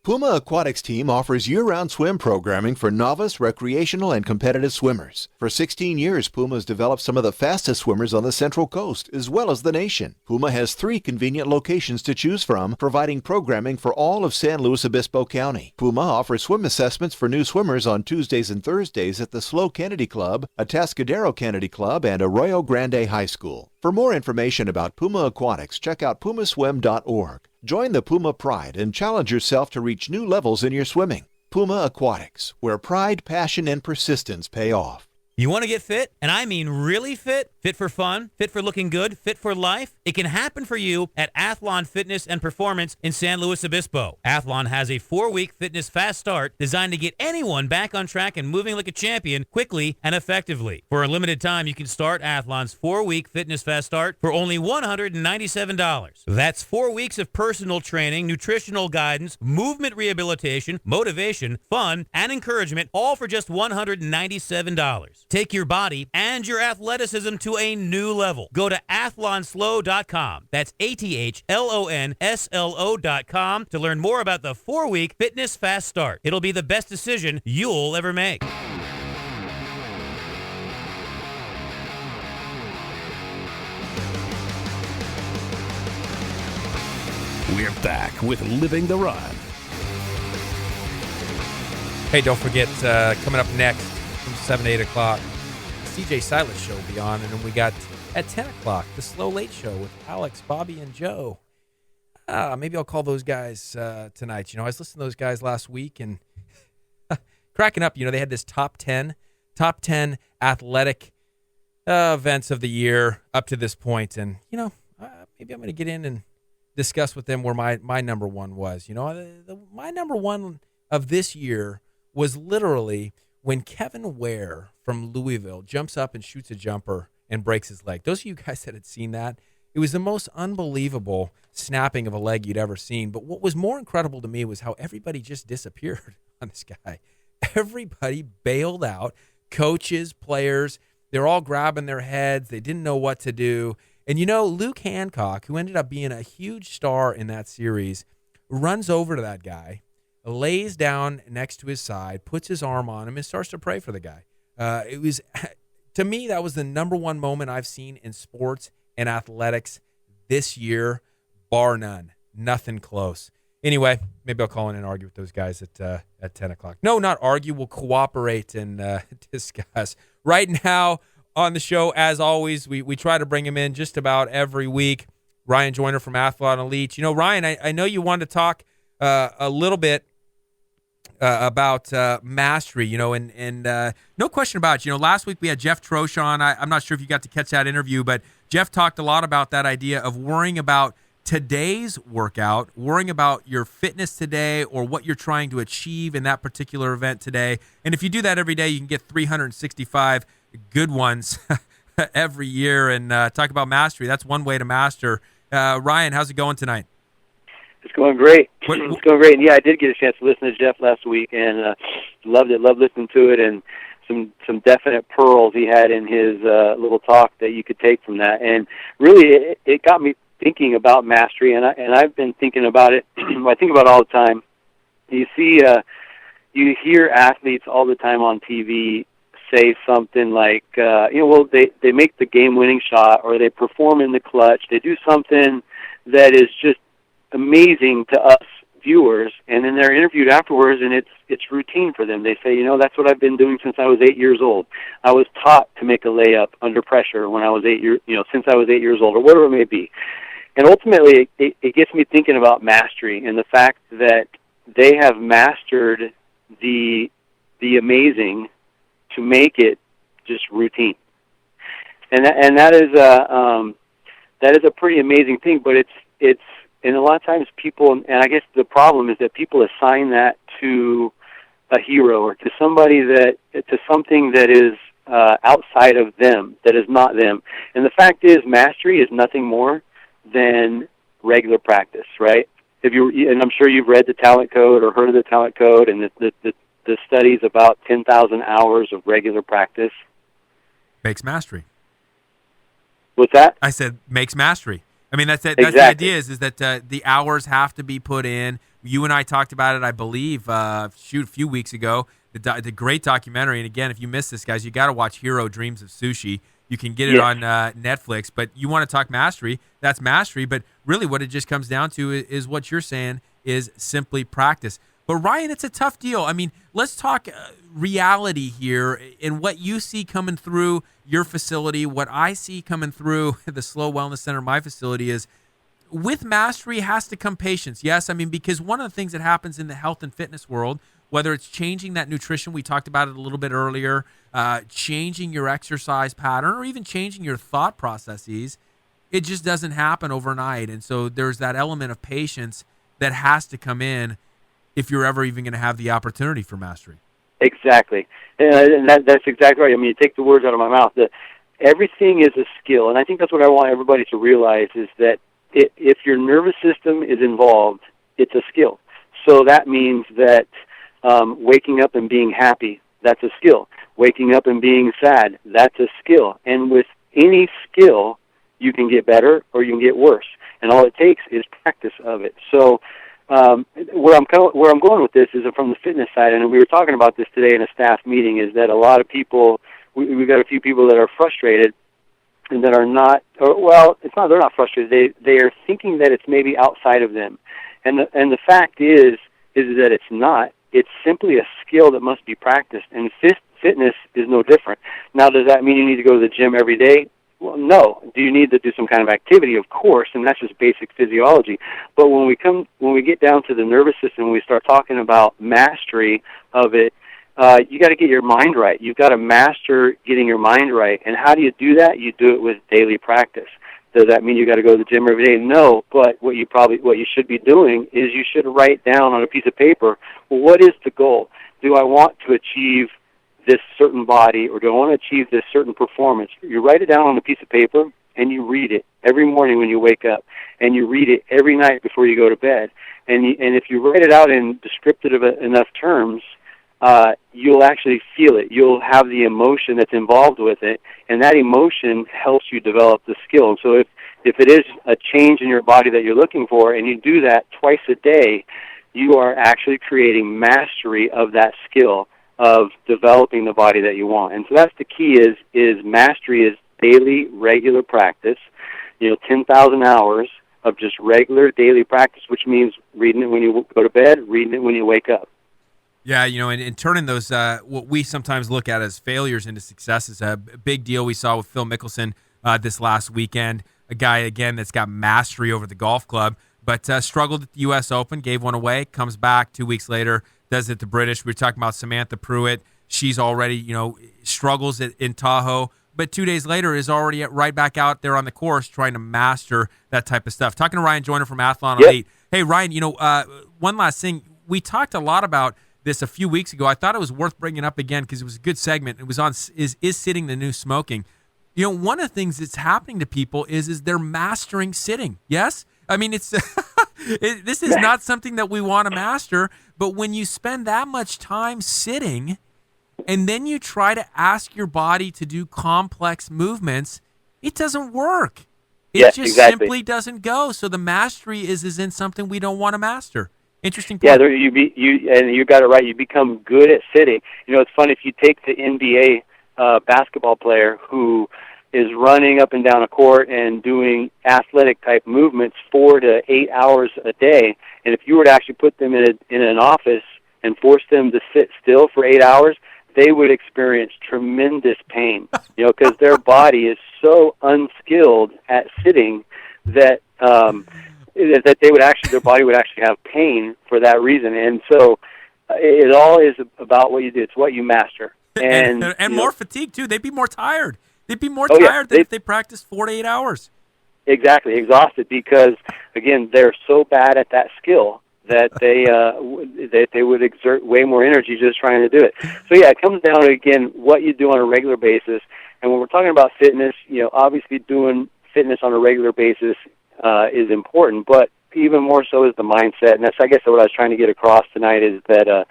Puma Aquatics team offers year-round swim programming for novice, recreational, and competitive swimmers. For 16 years, Puma has developed some of the fastest swimmers on the Central Coast, as well as the nation. Puma has 3 convenient locations to choose from, providing programming for all of San Luis Obispo County. Puma offers swim assessments for new swimmers on Tuesdays and Thursdays at the SLO Kennedy Club, Atascadero Kennedy Club, and Arroyo Grande High School. For more information about Puma Aquatics, check out pumaswim.org. Join the Puma Pride and challenge yourself to reach new levels in your swimming. Puma Aquatics, where pride, passion, and persistence pay off. You want to get fit? And I mean really fit? Fit for fun? Fit for looking good? Fit for life? It can happen for you at Athlon Fitness and Performance in San Luis Obispo. Athlon has a 4-week fitness fast start designed to get anyone back on track and moving like a champion quickly and effectively. For a limited time, you can start Athlon's 4-week fitness fast start for only $197. That's 4 weeks of personal training, nutritional guidance, movement rehabilitation, motivation, fun, and encouragement, all for just $197. Take your body and your athleticism to a new level. Go to athlonslo.com. That's ATHLONSLO.com to learn more about the 4-week fitness fast start. It'll be the best decision you'll ever make. We're back with Living the Run. Hey, don't forget, coming up next from 7 to 8 o'clock, CJ Silas show will be on, and then we got at 10 o'clock, the Slow Late Show with Alex, Bobby, and Joe. Maybe I'll call those guys tonight. You know, I was listening to those guys last week and cracking up. You know, they had this top 10 athletic events of the year up to this point, and, you know, maybe I'm going to get in and discuss with them where my number one was. You know, my number one of this year was literally when Kevin Ware from Louisville jumps up and shoots a jumper and breaks his leg. Those of you guys that had seen that, it was the most unbelievable snapping of a leg you'd ever seen. But what was more incredible to me was how everybody just disappeared on this guy. Everybody bailed out. Coaches, players, they're all grabbing their heads. They didn't know what to do. And, you know, Luke Hancock, who ended up being a huge star in that series, runs over to that guy, lays down next to his side, puts his arm on him, and starts to pray for the guy. It was, to me, that was the number one moment I've seen in sports and athletics this year, bar none. Nothing close. Anyway, maybe I'll call in and argue with those guys at 10 o'clock. No, not argue. We'll cooperate and discuss. Right now on the show, as always, we try to bring him in just about every week. Ryan Joyner from Athlon Elite. You know, Ryan, I know you wanted to talk a little bit about mastery, you know, and no question about it. You know, last week we had Jeff Trosh on. I'm not sure if you got to catch that interview, but Jeff talked a lot about that idea of worrying about today's workout, worrying about your fitness today or what you're trying to achieve in that particular event today. And if you do that every day, you can get 365 good ones every year. And talk about mastery. That's one way to master. Ryan, how's it going tonight? It's going great. It's going great. And yeah, I did get a chance to listen to Jeff last week and loved it. Loved listening to it, and some definite pearls he had in his little talk that you could take from that. And really, it got me thinking about mastery, and I've been thinking about it. I think about it all the time. You see, you hear athletes all the time on TV say something like, they make the game-winning shot, or they perform in the clutch. They do something that is just amazing to us viewers, and then they're interviewed afterwards, and it's routine for them. They say, that's what I've been doing since I was 8 years old. I was taught to make a layup under pressure when I was since I was 8 years old, or whatever it may be. And ultimately, it gets me thinking about mastery and the fact that they have mastered the amazing to make it just routine. And that is a pretty amazing thing. But it's and a lot of times people, and I guess the problem is that people assign that to a hero or to somebody to something that is outside of them, that is not them. And the fact is, mastery is nothing more than regular practice, right? And I'm sure you've read the Talent Code or heard of the Talent Code and the studies about 10,000 hours of regular practice. Makes mastery. What's that? I said makes mastery. I mean, that's it. Exactly. That's the idea is that the hours have to be put in. You and I talked about it, I believe, a few weeks ago, the great documentary. And again, if you missed this, guys, you got to watch Hero Dreams of Sushi. You can get it on Netflix. But you want to talk mastery, that's mastery. But really what it just comes down to is what you're saying is simply practice. But, Ryan, it's a tough deal. I mean, let's talk reality here and what you see coming through your facility. What I see coming through the Slow Wellness Center, my facility, is with mastery has to come patience. Yes, I mean, because one of the things that happens in the health and fitness world, whether it's changing that nutrition, we talked about it a little bit earlier, changing your exercise pattern, or even changing your thought processes, it just doesn't happen overnight. And so there's that element of patience that has to come in if you're ever even going to have the opportunity for mastery. Exactly. And that's exactly right. I mean, you take the words out of my mouth. Everything is a skill, and I think that's what I want everybody to realize is that if your nervous system is involved, it's a skill. So that means that waking up and being happy, that's a skill. Waking up and being sad, that's a skill. And with any skill, you can get better or you can get worse. And all it takes is practice of it. So where I'm going with this is from the fitness side, and we were talking about this today in a staff meeting, is that a lot of people, we've got a few people that are frustrated and that are not, it's not, they're not frustrated. They are thinking that it's maybe outside of them. And the fact is that it's not. It's simply a skill that must be practiced, and fitness is no different. Now, does that mean you need to go to the gym every day? Well, no. Do you need to do some kind of activity? Of course, and that's just basic physiology. But when we get down to the nervous system, when we start talking about mastery of it, you got to get your mind right. You've got to master getting your mind right. And how do you do that? You do it with daily practice. Does that mean you got to go to the gym every day? No, but what you should be doing is you should write down on a piece of paper, well, what is the goal? Do I want to achieve this certain body, or do I want to achieve this certain performance? You write it down on a piece of paper, and you read it every morning when you wake up, and you read it every night before you go to bed. And if you write it out in descriptive enough terms, you'll actually feel it. You'll have the emotion that's involved with it, and that emotion helps you develop the skill. And so if it is a change in your body that you're looking for, and you do that twice a day, you are actually creating mastery of that skill of developing the body that you want. And so that's the key is mastery is daily, regular practice, 10,000 hours of just regular daily practice, which means reading it when you go to bed, reading it when you wake up. Yeah, and turning those, what we sometimes look at as failures into success is a big deal. We saw with Phil Mickelson this last weekend, a guy, again, that's got mastery over the golf club, but struggled at the U.S. Open, gave one away, comes back 2 weeks later, does it the British. We were talking about Samantha Pruitt. She's already, struggles in Tahoe, but 2 days later is already right back out there on the course trying to master that type of stuff. Talking to Ryan Joyner from Athlon Elite. Hey, Ryan, one last thing. We talked a lot about this a few weeks ago. I thought it was worth bringing up again because it was a good segment. It was on is sitting the new smoking. One of the things that's happening to people is they're mastering sitting. Yes? I mean, it's this is not something that we want to master, but when you spend that much time sitting and then you try to ask your body to do complex movements, it doesn't work. It just simply doesn't go. So the mastery is in something we don't want to master. Interesting point. Yeah, you got it right. You become good at sitting. It's funny if you take the NBA basketball player who is running up and down a court and doing athletic type movements 4 to 8 hours a day, and if you were to actually put them in an office and force them to sit still for 8 hours, they would experience tremendous pain. Because their body is so unskilled at sitting that that their body would actually have pain for that reason. And so it all is about what you do. It's what you master. And more fatigue, too. They'd be more tired. They'd be more tired than if they practiced 4 to 8 hours. Exactly, exhausted because, again, they're so bad at that skill that they would exert way more energy just trying to do it. So, it comes down to, again, what you do on a regular basis. And when we're talking about fitness, obviously doing fitness on a regular basis is important, but even more so is the mindset. And that's, I guess, what I was trying to get across tonight is that,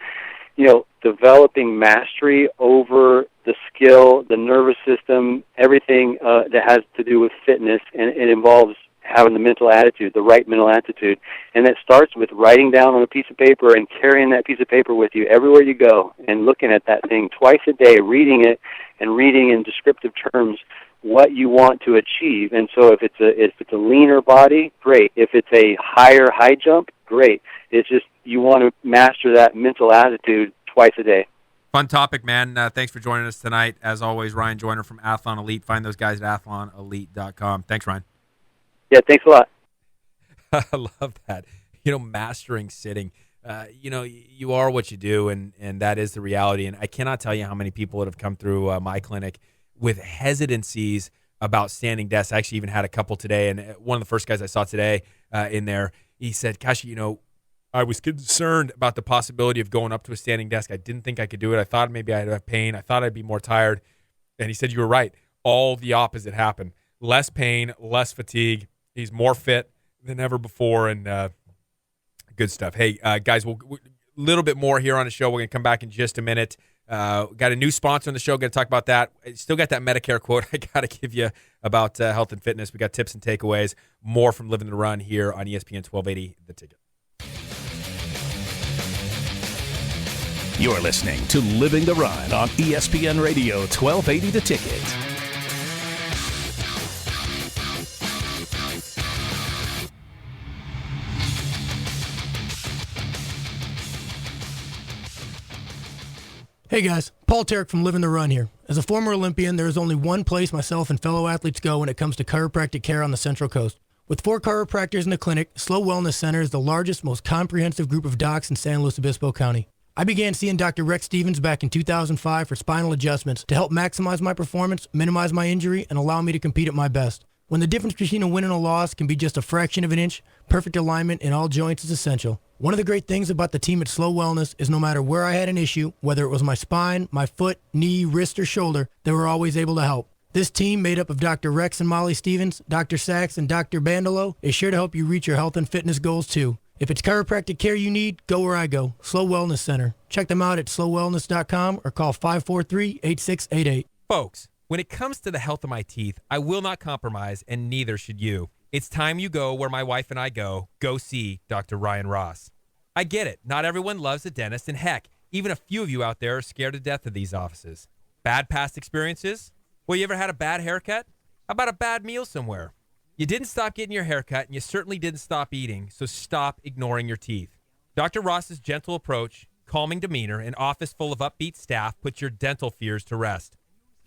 developing mastery over the skill, the nervous system, everything that has to do with fitness, and it involves having the mental attitude, the right mental attitude. And that starts with writing down on a piece of paper and carrying that piece of paper with you everywhere you go and looking at that thing twice a day, reading it and reading in descriptive terms what you want to achieve. And so if it's a leaner body, great. If it's a higher high jump, great. It's just you want to master that mental attitude twice a day. Fun topic, man. Thanks for joining us tonight. As always, Ryan Joyner from Athlon Elite. Find those guys at athlonelite.com. Thanks, Ryan. Yeah, thanks a lot. I love that. Mastering sitting. You are what you do, and that is the reality. And I cannot tell you how many people that have come through my clinic with hesitancies about standing desks. I actually even had a couple today, and one of the first guys I saw today in there, he said, Kashi, I was concerned about the possibility of going up to a standing desk. I didn't think I could do it. I thought maybe I'd have pain. I thought I'd be more tired. And he said, you were right. All the opposite happened. Less pain, less fatigue. He's more fit than ever before, and good stuff. Hey, guys, we'll little bit more here on the show. We're going to come back in just a minute. Got a new sponsor on the show. Going to talk about that. Still got that Medicare quote I got to give you about health and fitness. We got tips and takeaways. More from Living the Run here on ESPN 1280, The Ticket. You're listening to Living the Run on ESPN Radio 1280 The Ticket. Hey guys, Paul Tarek from Living the Run here. As a former Olympian, there is only one place myself and fellow athletes go when it comes to chiropractic care on the Central Coast. With 4 chiropractors in the clinic, Slow Wellness Center is the largest, most comprehensive group of docs in San Luis Obispo County. I began seeing Dr. Rex Stevens back in 2005 for spinal adjustments to help maximize my performance, minimize my injury, and allow me to compete at my best. When the difference between a win and a loss can be just a fraction of an inch, perfect alignment in all joints is essential. One of the great things about the team at Slow Wellness is no matter where I had an issue, whether it was my spine, my foot, knee, wrist, or shoulder, they were always able to help. This team, made up of Dr. Rex and Molly Stevens, Dr. Sachs, and Dr. Bandolo, is sure to help you reach your health and fitness goals too. If it's chiropractic care you need, go where I go, Slow Wellness Center. Check them out at slowwellness.com or call 543-8688. Folks, when it comes to the health of my teeth, I will not compromise, and neither should you. It's time you go where my wife and I go. Go see Dr. Ryan Ross. I get it. Not everyone loves a dentist, and heck, even a few of you out there are scared to death of these offices. Bad past experiences? Well, you ever had a bad haircut? How about a bad meal somewhere? You didn't stop getting your hair cut, and you certainly didn't stop eating, so stop ignoring your teeth. Dr. Ross's gentle approach, calming demeanor, and office full of upbeat staff put your dental fears to rest.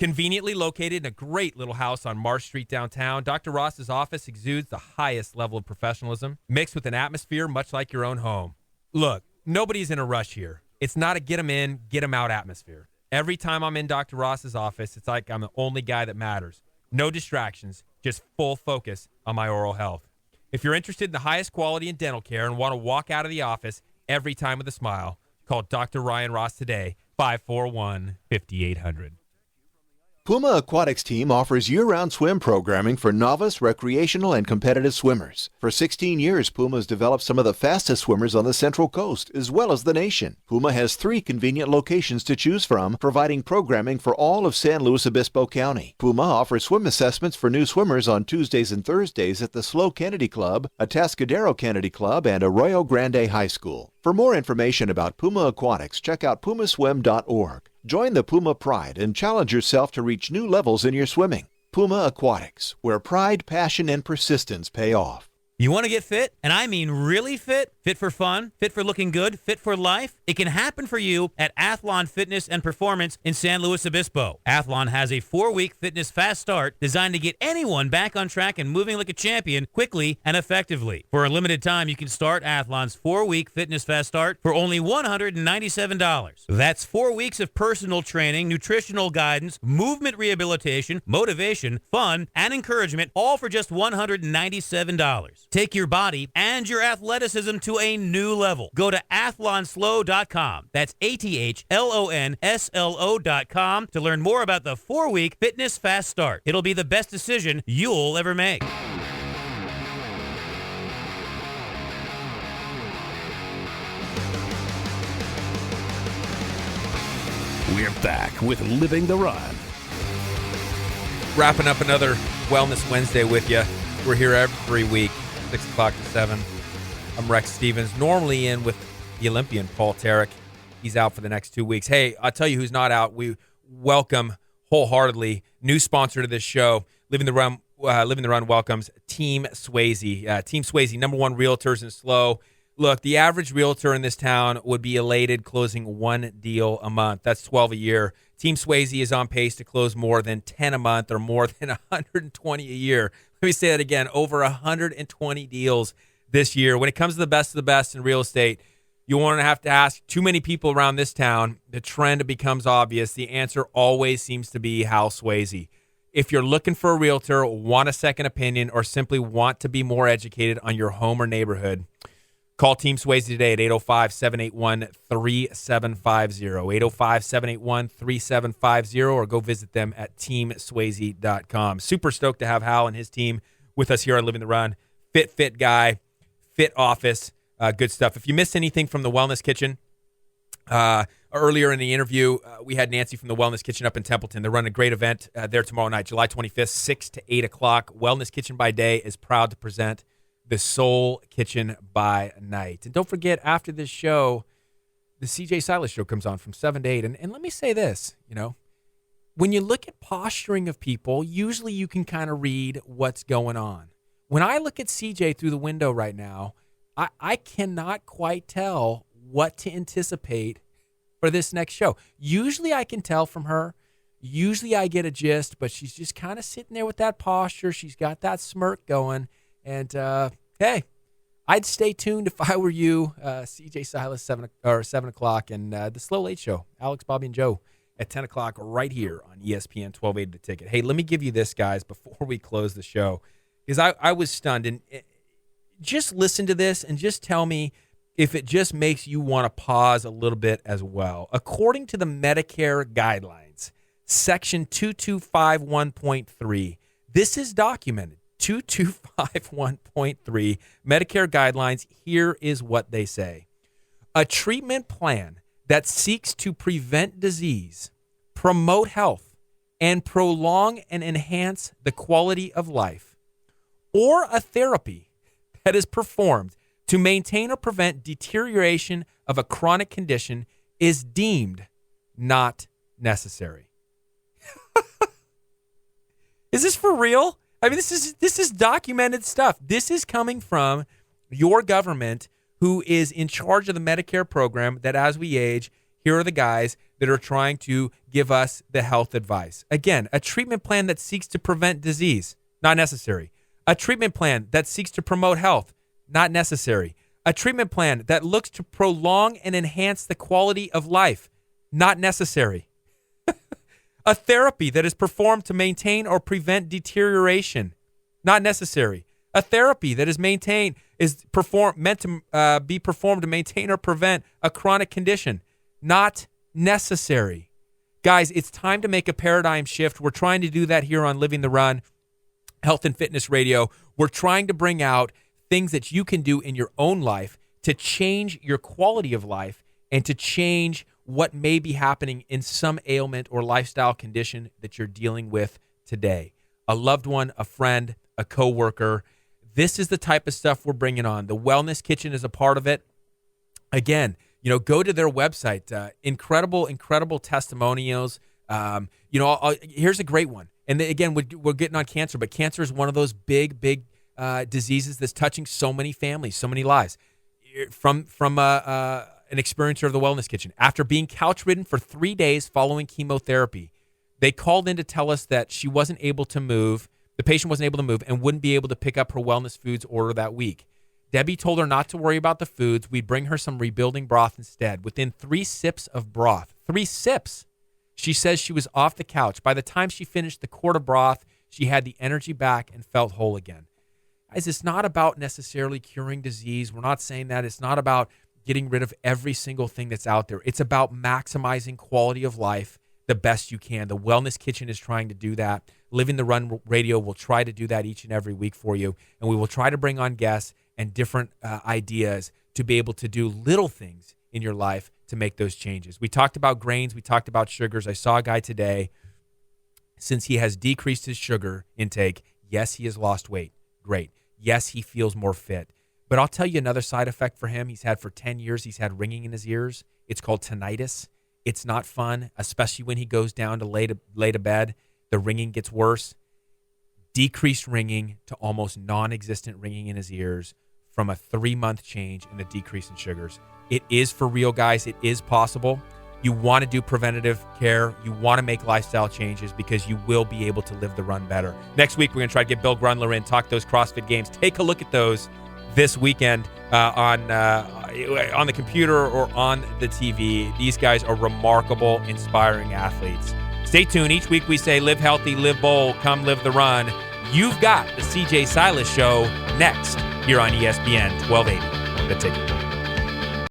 Conveniently located in a great little house on Marsh Street downtown, Dr. Ross's office exudes the highest level of professionalism, mixed with an atmosphere much like your own home. Look, nobody's in a rush here. It's not a get 'em in, get 'em out atmosphere. Every time I'm in Dr. Ross's office, it's like I'm the only guy that matters. No distractions, just full focus on my oral health. If you're interested in the highest quality in dental care and want to walk out of the office every time with a smile, call Dr. Ryan Ross today, 541-5800. Puma Aquatics team offers year-round swim programming for novice, recreational, and competitive swimmers. For 16 years, Puma has developed some of the fastest swimmers on the Central Coast, as well as the nation. Puma has 3 convenient locations to choose from, providing programming for all of San Luis Obispo County. Puma offers swim assessments for new swimmers on Tuesdays and Thursdays at the SLO Kennedy Club, Atascadero Kennedy Club, and Arroyo Grande High School. For more information about Puma Aquatics, check out pumaswim.org. Join the Puma Pride and challenge yourself to reach new levels in your swimming. Puma Aquatics, where pride, passion, and persistence pay off. You want to get fit? And I mean really fit? Fit for fun? Fit for looking good? Fit for life? It can happen for you at Athlon Fitness and Performance in San Luis Obispo. Athlon has a 4-week fitness fast start designed to get anyone back on track and moving like a champion quickly and effectively. For a limited time, you can start Athlon's 4-week fitness fast start for only $197. That's 4 weeks of personal training, nutritional guidance, movement rehabilitation, motivation, fun, and encouragement, all for just $197. Take your body and your athleticism to a new level. Go to athlonslo.com. That's ATHLONSLO.com to learn more about the 4-week fitness fast start. It'll be the best decision you'll ever make. We're back with Living the Run. Wrapping up another Wellness Wednesday with you. We're here every week, 6 o'clock to 7. I'm Rex Stevens, normally in with the Olympian, Paul Tarek. He's out for the next 2 weeks. Hey, I'll tell you who's not out. We welcome wholeheartedly new sponsor to this show, Living the Run welcomes Team Swayze. Team Swayze, number 1 realtors in SLO. Look, the average realtor in this town would be elated closing 1 deal a month. That's 12 a year. Team Swayze is on pace to close more than 10 a month or more than 120 a year. Let me say that again, over 120 deals this year. When it comes to the best of the best in real estate, you won't have to ask too many people around this town. The trend becomes obvious. The answer always seems to be Hal Swayze. If you're looking for a realtor, want a second opinion, or simply want to be more educated on your home or neighborhood, call Team Swayze today at 805-781-3750, 805-781-3750, or go visit them at teamswayze.com. Super stoked to have Hal and his team with us here on Living the Run. Fit guy, fit office, good stuff. If you missed anything from the Wellness Kitchen, earlier in the interview, we had Nancy from the Wellness Kitchen up in Templeton. They're running a great event there tomorrow night, July 25th, 6 to 8 o'clock. Wellness Kitchen by Day is proud to present the Soul Kitchen by Night. And don't forget, after this show, the CJ Silas Show comes on from 7 to 8. And let me say this, when you look at posturing of people, usually you can kind of read what's going on. When I look at CJ through the window right now, I cannot quite tell what to anticipate for this next show. Usually I can tell from her. Usually I get a gist, but she's just kind of sitting there with that posture. She's got that smirk going. And, hey, I'd stay tuned if I were you. CJ Silas, 7 o'clock, and the Slow Late Show, Alex, Bobby, and Joe at 10 o'clock right here on ESPN 1280 The Ticket. Hey, let me give you this, guys, before we close the show, because I was stunned. And just listen to this and just tell me if it just makes you want to pause a little bit as well. According to the Medicare guidelines, Section 2251.3, this is documented. 2251.3 Medicare guidelines, here is what they say. A treatment plan that seeks to prevent disease, promote health, and prolong and enhance the quality of life, or a therapy that is performed to maintain or prevent deterioration of a chronic condition is deemed not necessary. Is this for real? I mean, this is documented stuff. This is coming from your government, who is in charge of the Medicare program, that as we age, here are the guys that are trying to give us the health advice. Again, a treatment plan that seeks to prevent disease, not necessary. A treatment plan that seeks to promote health, not necessary. A treatment plan that looks to prolong and enhance the quality of life, not necessary. A therapy that is performed to maintain or prevent deterioration, not necessary. A therapy that is meant to be performed to maintain or prevent a chronic condition, not necessary. Guys, it's time to make a paradigm shift. We're trying to do that here on Living the Run, Health and Fitness Radio. We're trying to bring out things that you can do in your own life to change your quality of life and to change what may be happening in some ailment or lifestyle condition that you're dealing with today. A loved one, a friend, a coworker. This is the type of stuff we're bringing on. The Wellness Kitchen is a part of it. Again, go to their website. Incredible testimonials. Here's a great one. And again, we're getting on cancer, but cancer is one of those big diseases that's touching so many families, so many lives. From an experiencer of the Wellness Kitchen, after being couch-ridden for 3 days following chemotherapy, they called in to tell us that she wasn't able to move. The patient wasn't able to move and wouldn't be able to pick up her wellness foods order that week. Debbie told her not to worry about the foods. We'd bring her some rebuilding broth instead. Within 3 sips of broth, 3 sips, she says she was off the couch. By the time she finished the quart of broth, she had the energy back and felt whole again. Guys, it's not about necessarily curing disease. We're not saying that. It's not about getting rid of every single thing that's out there. It's about maximizing quality of life the best you can. The Wellness Kitchen is trying to do that. Living the Run Radio will try to do that each and every week for you, and we will try to bring on guests and different ideas to be able to do little things in your life to make those changes. We talked about grains. We talked about sugars. I saw a guy today, since he has decreased his sugar intake, yes, he has lost weight. Great. Yes, he feels more fit. But I'll tell you another side effect for him. He's had for 10 years, he's had ringing in his ears. It's called tinnitus. It's not fun, especially when he goes down to lay to bed. The ringing gets worse. Decreased ringing to almost non-existent ringing in his ears from a 3-month change in the decrease in sugars. It is for real, guys. It is possible. You want to do preventative care. You want to make lifestyle changes because you will be able to live the run better. Next week, we're going to try to get Bill Grundler in, talk those CrossFit games. Take a look at those this weekend on the computer or on the TV. These guys are remarkable, inspiring athletes. Stay tuned. Each week we say live healthy, live bold, come live the run. You've got the CJ Silas Show next here on ESPN 1280. The Ticket.